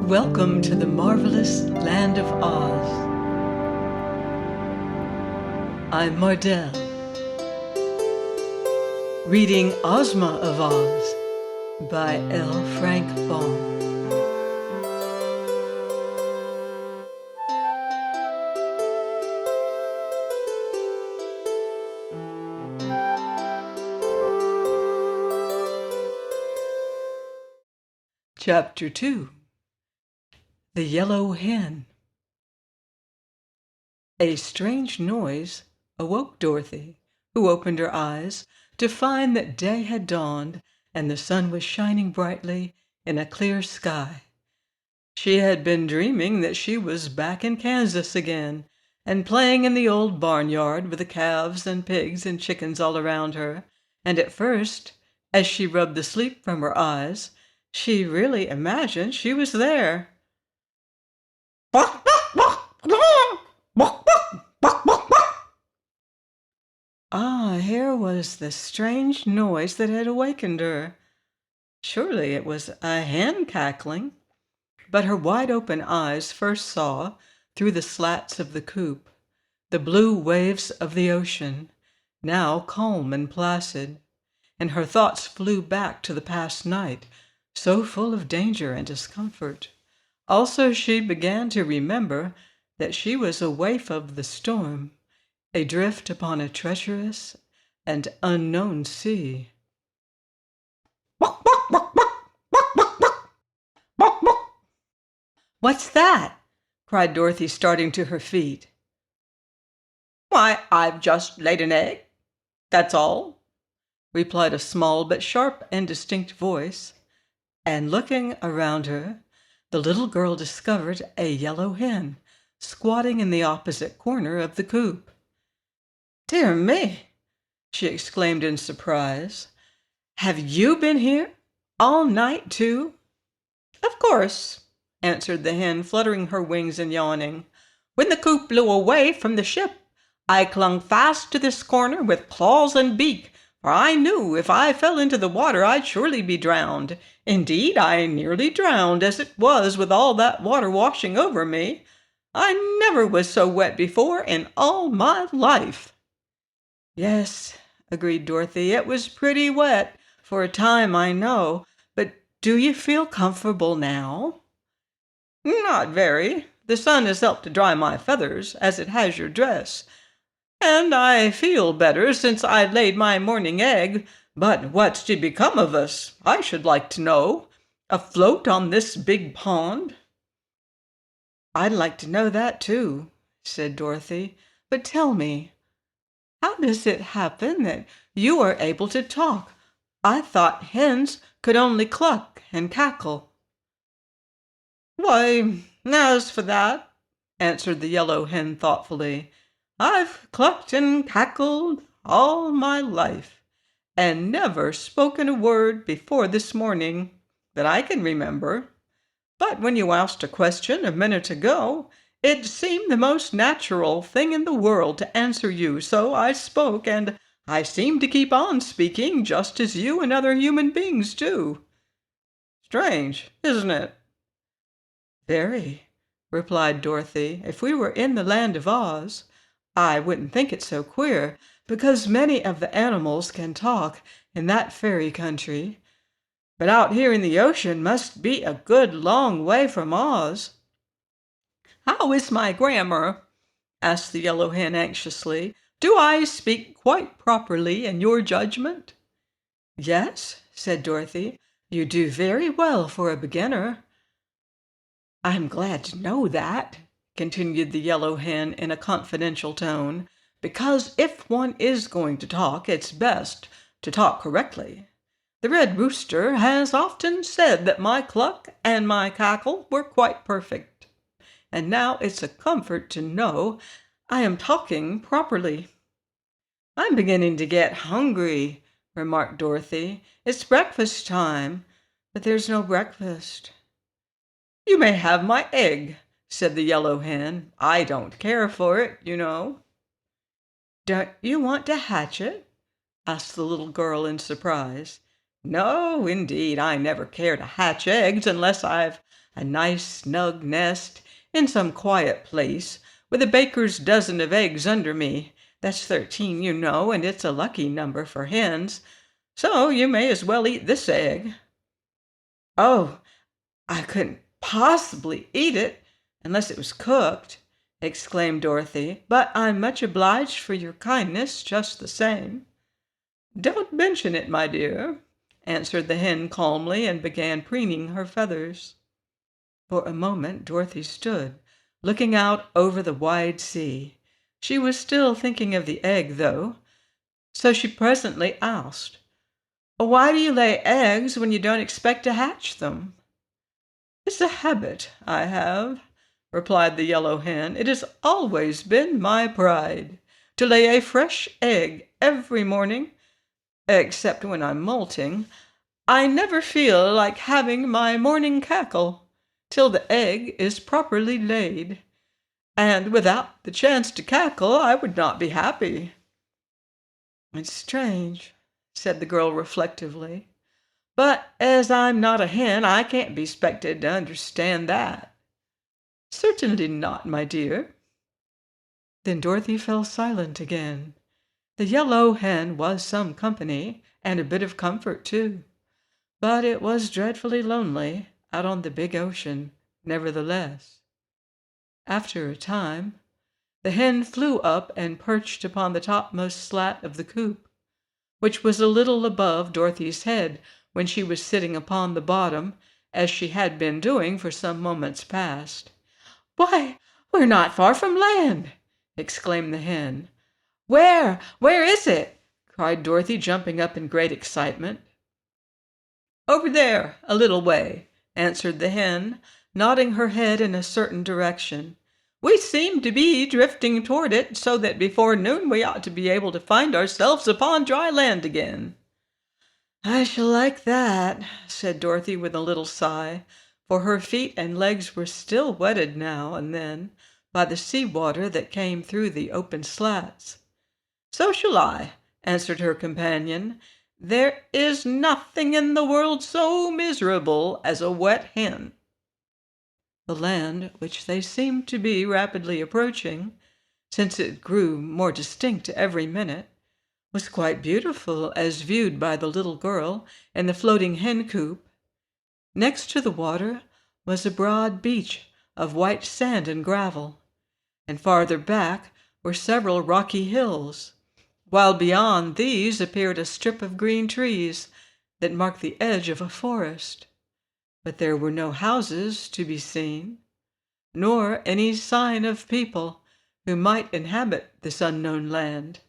Welcome to the marvelous land of Oz. I'm Mardell, reading Ozma of Oz by L. Frank Baum. Chapter 2. The Yellow Hen. A strange noise awoke Dorothy, who opened her eyes to find that day had dawned and the sun was shining brightly in a clear sky. She had been dreaming that she was back in Kansas again and playing in the old barnyard with the calves and pigs and chickens all around her, and at first, as she rubbed the sleep from her eyes, she really imagined she was there. Ah, here was the strange noise that had awakened her. Surely it was a hen cackling. But her wide-open eyes first saw, through the slats of the coop, the blue waves of the ocean, now calm and placid, and her thoughts flew back to the past night, so full of danger and discomfort. Also she began to remember that she was a waif of the storm, adrift upon a treacherous and unknown sea. "What's that?" cried Dorothy, starting to her feet. "Why, I've just laid an egg, that's all," replied a small but sharp and distinct voice, and looking around her, the little girl discovered a yellow hen squatting in the opposite corner of the coop. "Dear me!" she exclaimed in surprise. "Have you been here all night, too?" "Of course," answered the hen, fluttering her wings and yawning. "When the coop blew away from the ship, I clung fast to this corner with claws and beak, for I knew if I fell into the water I'd surely be drowned. Indeed, I nearly drowned as it was with all that water washing over me. I never was so wet before in all my life." "Yes," agreed Dorothy, "it was pretty wet for a time, I know. But do you feel comfortable now?" "Not very. The sun has helped to dry my feathers, as it has your dress. And I feel better since I laid my morning egg. But what's to become of us, I should like to know, afloat on this big pond?" "I'd like to know that, too," said Dorothy. "But tell me, how does it happen that you are able to talk? I thought hens could only cluck and cackle." "Why, as for that," answered the yellow hen thoughtfully, "I've clucked and cackled all my life, and never spoken a word before this morning that I can remember. But when you asked a question a minute ago, it seemed the most natural thing in the world to answer you, so I spoke, and I seem to keep on speaking just as you and other human beings do. Strange, isn't it?" "Very," replied Dorothy. "If we were in the land of Oz, I wouldn't think it so queer, because many of the animals can talk in that fairy country. But out here in the ocean must be a good long way from Oz." "How is my grammar?" asked the yellow hen anxiously. "Do I speak quite properly in your judgment?" "Yes," said Dorothy. "You do very well for a beginner." "I'm glad to know that," continued the yellow hen in a confidential tone, "because if one is going to talk, it's best to talk correctly. The red rooster has often said that my cluck and my cackle were quite perfect, and now it's a comfort to know I am talking properly." "I'm beginning to get hungry," remarked Dorothy. "It's breakfast time, but there's no breakfast." "You may have my egg," said the yellow hen. "I don't care for it, you know." "Don't you want to hatch it?" asked the little girl in surprise. No, indeed, I never care to hatch eggs unless I've a nice snug nest in some quiet place with a baker's dozen of eggs under me. That's 13, you know, and it's a lucky number for hens. So you may as well eat this egg." "Oh, I couldn't possibly eat it unless it was cooked," exclaimed Dorothy, "but I'm much obliged for your kindness just the same." "Don't mention it, my dear," answered the hen calmly, and began preening her feathers. For a moment Dorothy stood, looking out over the wide sea. She was still thinking of the egg, though, so she presently asked, "Why do you lay eggs when you don't expect to hatch them?" "It's a habit I have," replied the yellow hen. "It has always been my pride to lay a fresh egg every morning, except when I'm molting. I never feel like having my morning cackle till the egg is properly laid, and without the chance to cackle I would not be happy." "It's strange," said the girl reflectively, "but as I'm not a hen, I can't be expected to understand that." "Certainly not, my dear." Then Dorothy fell silent again. The yellow hen was some company, and a bit of comfort, too. But it was dreadfully lonely out on the big ocean, nevertheless. After a time, the hen flew up and perched upon the topmost slat of the coop, which was a little above Dorothy's head when she was sitting upon the bottom, as she had been doing for some moments past. "Why, we're not far from land!" exclaimed the hen. "Where is it?" cried Dorothy, jumping up in great excitement. "Over there, a little way," answered the hen, nodding her head in a certain direction. "We seem to be drifting toward it, so that before noon we ought to be able to find ourselves upon dry land again." "I shall like that," said Dorothy with a little sigh, for her feet and legs were still wetted now and then by the sea water that came through the open slats. "So shall I," answered her companion. "There is nothing in the world so miserable as a wet hen." The land, which they seemed to be rapidly approaching, since it grew more distinct every minute, was quite beautiful as viewed by the little girl in the floating hen coop. Next to the water was a broad beach of white sand and gravel, and farther back were several rocky hills, while beyond these appeared a strip of green trees that marked the edge of a forest. But there were no houses to be seen, nor any sign of people who might inhabit this unknown land.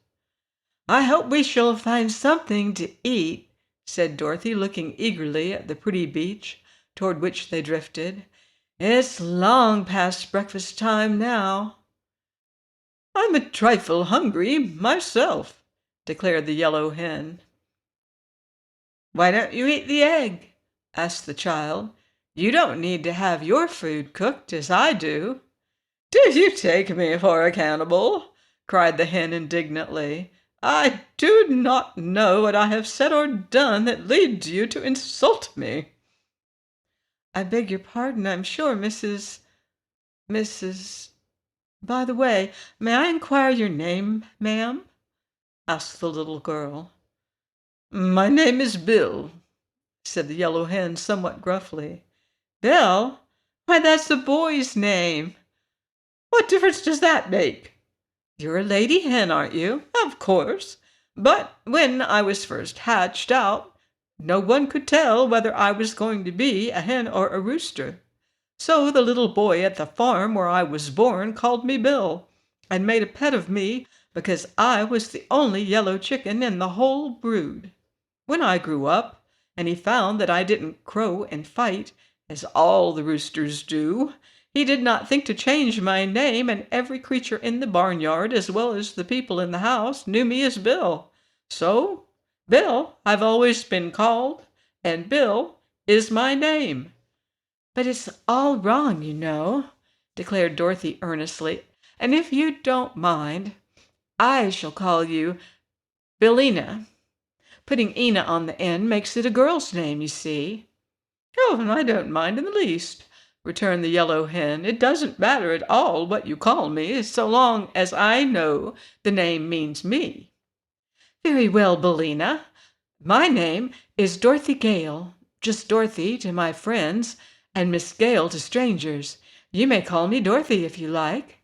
"I hope we shall find something to eat," said Dorothy, looking eagerly at the pretty beach toward which they drifted. "It's long past breakfast time now." "I'm a trifle hungry myself," declared the yellow hen. "Why don't you eat the egg?" asked the child. "You don't need to have your food cooked as I do." "Do you take me for a cannibal?" cried the hen indignantly. "I do not know what I have said or done that leads you to insult me." "I beg your pardon, I'm sure, Mrs. By the way, may I inquire your name, ma'am?" asked the little girl. "My name is Bill," said the yellow hen somewhat gruffly. "Bill? Why, that's a boy's name." "What difference does that make?" "You're a lady hen, aren't you?" "Of course. But when I was first hatched out, no one could tell whether I was going to be a hen or a rooster. So the little boy at the farm where I was born called me Bill, and made a pet of me because I was the only yellow chicken in the whole brood. When I grew up, and he found that I didn't crow and fight, as all the roosters do, he did not think to change my name, and every creature in the barnyard, as well as the people in the house, knew me as Bill. So, Bill I've always been called, and Bill is my name." "But it's all wrong, you know," declared Dorothy earnestly, "and if you don't mind, I shall call you Billina." Putting Ina on the end makes it a girl's name, you see." "Oh, I don't mind in the least," returned the Yellow Hen. "It doesn't matter at all what you call me, so long as I know the name means me." "Very well, Billina. My name is Dorothy Gale. Just Dorothy to my friends, and Miss Gale to strangers. You may call me Dorothy if you like.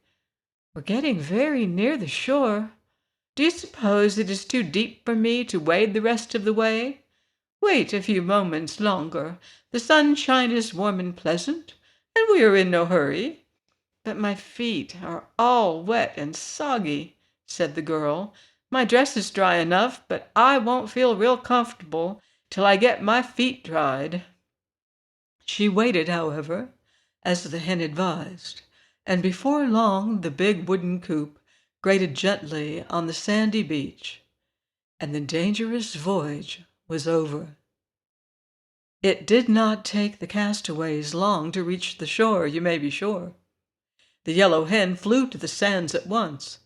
We're getting very near the shore. Do you suppose it is too deep for me to wade the rest of the way? Wait a few moments longer. The sunshine is warm and pleasant, and we are in no hurry." "But my feet are all wet and soggy," said the girl. "My dress is dry enough, but I won't feel real comfortable till I get my feet dried." She waited, however, as the hen advised, and before long the big wooden coop grated gently on the sandy beach, and the dangerous voyage was over. It did not take the castaways long to reach the shore, you may be sure. The Yellow Hen flew to the sands at once,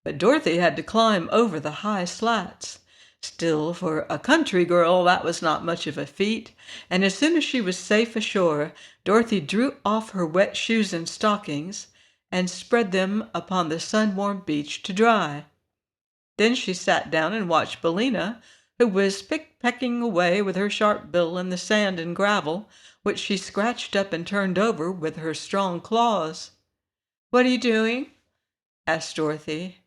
but Dorothy had to climb over the high slats. Still, for a country girl, that was not much of a feat, and as soon as she was safe ashore, Dorothy drew off her wet shoes and stockings and spread them upon the sun-warmed beach to dry. Then she sat down and watched Billina, who was pick-pecking away with her sharp bill in the sand and gravel, which she scratched up and turned over with her strong claws. "What are you doing?" asked Dorothy.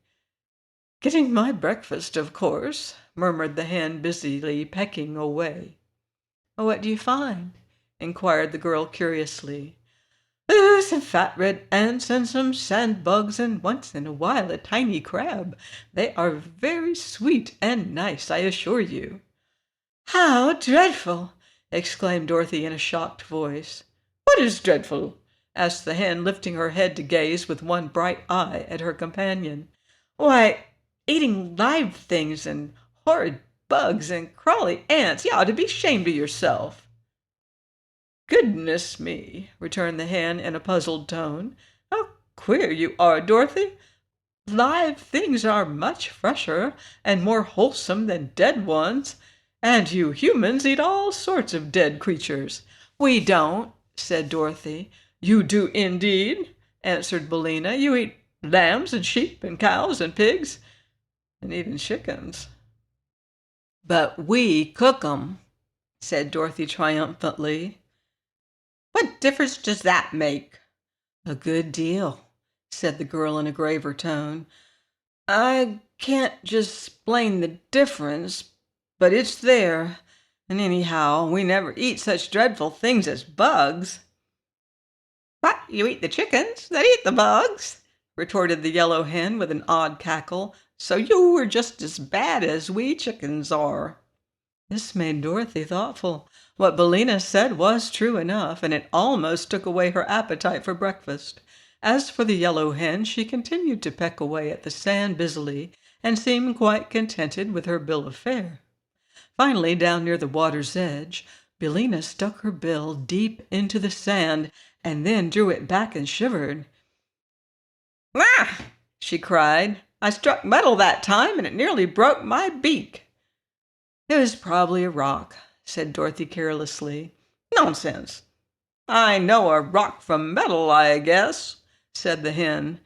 "Getting my breakfast, of course," murmured the hen, busily pecking away. "What do you find?" inquired the girl curiously. "Oh, some fat red ants and some sand bugs, and once in a while a tiny crab. They are very sweet and nice, I assure you." "How dreadful!" exclaimed Dorothy in a shocked voice. "What is dreadful?" asked the hen, lifting her head to gaze with one bright eye at her companion. "Why, eating live things and horrid bugs and crawly ants. You ought to be ashamed of yourself." "Goodness me," returned the hen in a puzzled tone. "How queer you are, Dorothy. Live things are much fresher and more wholesome than dead ones, and you humans eat all sorts of dead creatures." "We don't," said Dorothy. "You do indeed," answered Billina. "You eat lambs and sheep and cows and pigs and even chickens." "But we cook 'em," said Dorothy triumphantly. "What difference does that make?" "A good deal," said the girl in a graver tone. "I can't just explain the difference, but it's there. And anyhow, we never eat such dreadful things as bugs." "But you eat the chickens that eat the bugs," retorted the Yellow Hen with an odd cackle. "So you are just as bad as we chickens are." This made Dorothy thoughtful. What Billina said was true enough, and it almost took away her appetite for breakfast. As for the Yellow Hen, she continued to peck away at the sand busily, and seemed quite contented with her bill of fare. Finally, down near the water's edge, Billina stuck her bill deep into the sand, and then drew it back and shivered. "Ah!" she cried. "I struck metal that time, and it nearly broke my beak." "It was probably a rock," said Dorothy carelessly. "Nonsense! I know a rock from metal, I guess," said the hen.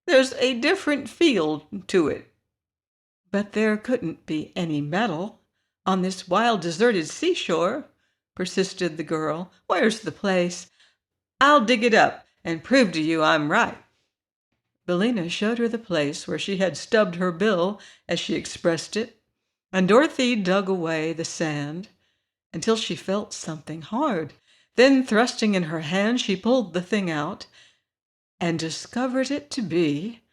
"There's a different feel to it." "But there couldn't be any metal on this wild, deserted seashore," persisted the girl. "Where's the place? I'll dig it up and prove to you I'm right." Billina showed her the place where she had stubbed her bill, as she expressed it, and Dorothy dug away the sand until she felt something hard. Then, thrusting in her hand, she pulled the thing out and discovered it to be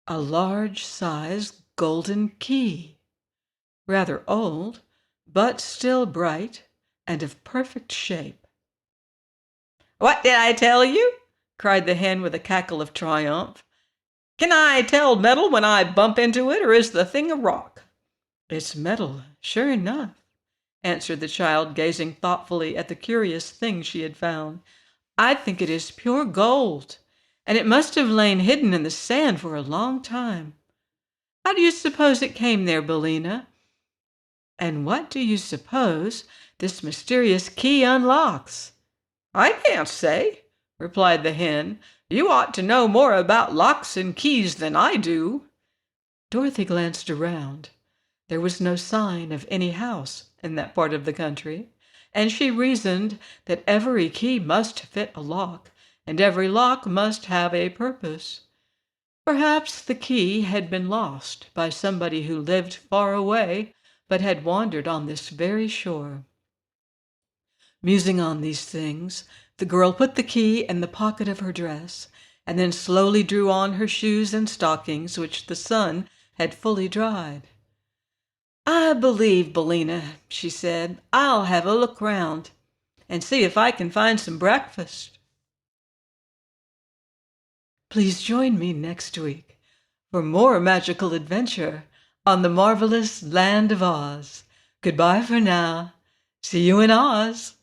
a large-sized golden key, rather old, but still bright and of perfect shape. "What did I tell you?" cried the hen with a cackle of triumph. "Can I tell metal when I bump into it, or is the thing a rock?" "It's metal, sure enough," answered the child, gazing thoughtfully at the curious thing she had found. "I think it is pure gold, and it must have lain hidden in the sand for a long time. How do you suppose it came there, Billina?" And what do you suppose this mysterious key unlocks?" "I can't say," replied the hen. "You ought to know more about locks and keys than I do." Dorothy glanced around. There was no sign of any house in that part of the country, and she reasoned that every key must fit a lock, and every lock must have a purpose. Perhaps the key had been lost by somebody who lived far away, but had wandered on this very shore. Musing on these things, the girl put the key in the pocket of her dress, and then slowly drew on her shoes and stockings, which the sun had fully dried. "I believe, Bellina," she said, "I'll have a look round and see if I can find some breakfast." Please join me next week for more magical adventure on the marvelous land of Oz. Goodbye for now. See you in Oz.